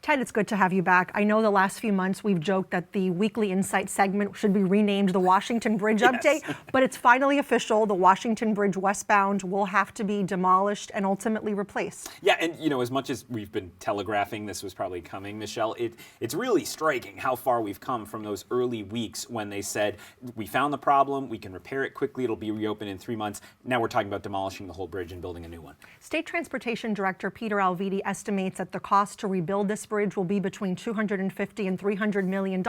Ted, it's good to have you back. I know the last few months we've joked that the Weekly Insight segment should be renamed the Washington Bridge Update, but it's finally official. The Washington Bridge westbound will have to be demolished and ultimately replaced. Yeah, and as much as we've been telegraphing this was probably coming, Michelle, it's really striking how far we've come from those early weeks when they said, we found the problem, we can repair it quickly, it'll be reopened in 3 months. Now we're talking about demolishing the whole bridge and building a new one. State Transportation Director Peter Alviti estimates that the cost to rebuild this bridge will be between $250 and $300 million.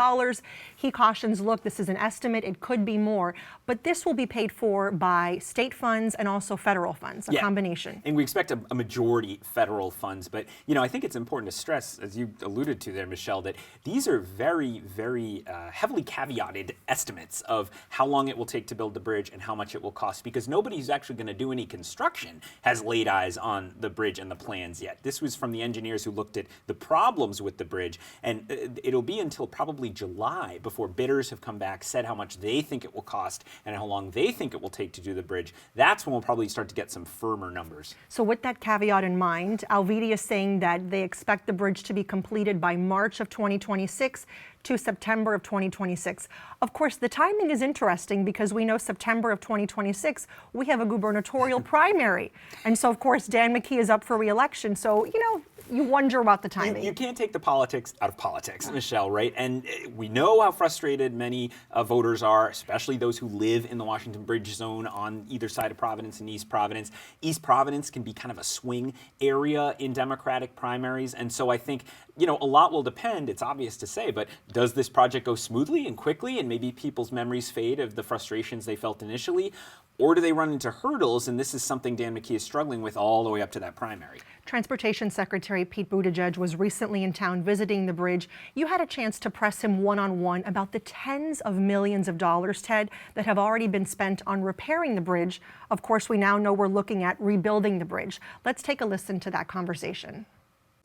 He cautions, look, this is an estimate, it could be more, but this will be paid for by state funds and also federal funds, a combination. And we expect a majority federal funds, but I think it's important to stress, as you alluded to there, Michelle, that these are very, very heavily caveated estimates of how long it will take to build the bridge and how much it will cost, because nobody who's actually going to do any construction has laid eyes on the bridge and the plans yet. This was from the engineers who looked at the problems with the bridge, and it'll be until probably July before bidders have come back, said how much they think it will cost and how long they think it will take to do the bridge. That's when we'll probably start to get some firmer numbers. So with that caveat in mind, Alviti is saying that they expect the bridge to be completed by March of 2026 to September of 2026. Of course, the timing is interesting because we know September of 2026, we have a gubernatorial primary. And so, of course, Dan McKee is up for re-election. So, you wonder about the timing. You can't take the politics out of politics, Michelle, right? And we know how frustrated many voters are, especially those who live in the Washington Bridge zone on either side of Providence and East Providence. East Providence can be kind of a swing area in Democratic primaries. And so I think, a lot will depend, it's obvious to say, but does this project go smoothly and quickly and maybe people's memories fade of the frustrations they felt initially? Or do they run into hurdles? And this is something Dan McKee is struggling with all the way up to that primary. Transportation Secretary Pete Buttigieg was recently in town visiting the bridge. You had a chance to press him one-on-one about the tens of millions of dollars, Ted, that have already been spent on repairing the bridge. Of course, we now know we're looking at rebuilding the bridge. Let's take a listen to that conversation.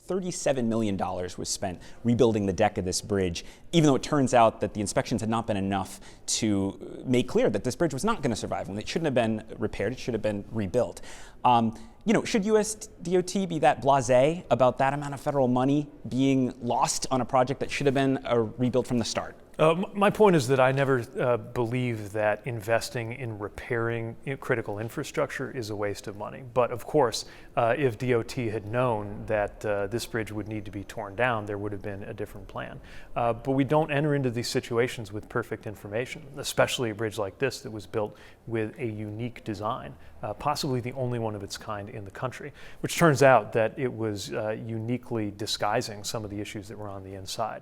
$37 million was spent rebuilding the deck of this bridge, even though it turns out that the inspections had not been enough to make clear that this bridge was not going to survive and it shouldn't have been repaired, it should have been rebuilt. Should US DOT be that blasé about that amount of federal money being lost on a project that should have been rebuilt from the start? My point is that I never believe that investing in repairing critical infrastructure is a waste of money. But of course, if DOT had known that this bridge would need to be torn down, there would have been a different plan. But we don't enter into these situations with perfect information, especially a bridge like this that was built with a unique design, possibly the only one of its kind in the country, which turns out that it was uniquely disguising some of the issues that were on the inside.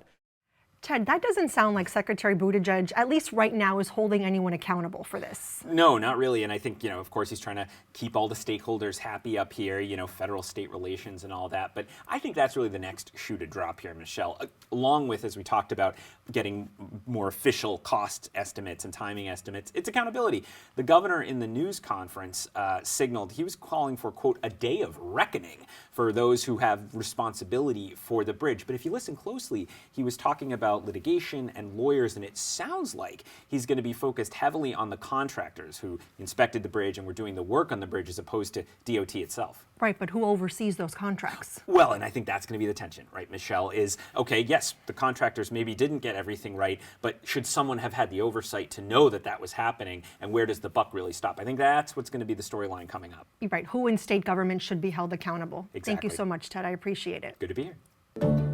Ted, that doesn't sound like Secretary Buttigieg, at least right now, is holding anyone accountable for this. No, not really. And I think, of course, he's trying to keep all the stakeholders happy up here, federal-state relations and all that. But I think that's really the next shoe to drop here, Michelle, along with, as we talked about, getting more official cost estimates and timing estimates. It's accountability. The governor in the news conference signaled he was calling for, quote, a day of reckoning for those who have responsibility for the bridge. But if you listen closely, he was talking about litigation and lawyers, and it sounds like he's going to be focused heavily on the contractors who inspected the bridge and were doing the work on the bridge as opposed to DOT itself. Right, but who oversees those contracts? Well, and I think that's going to be the tension, right, Michelle, is, okay, yes, the contractors maybe didn't get everything right, but should someone have had the oversight to know that that was happening, and where does the buck really stop? I think that's what's going to be the storyline coming up. Right, who in state government should be held accountable. Exactly. Thank you so much, Ted. I appreciate it. Good to be here.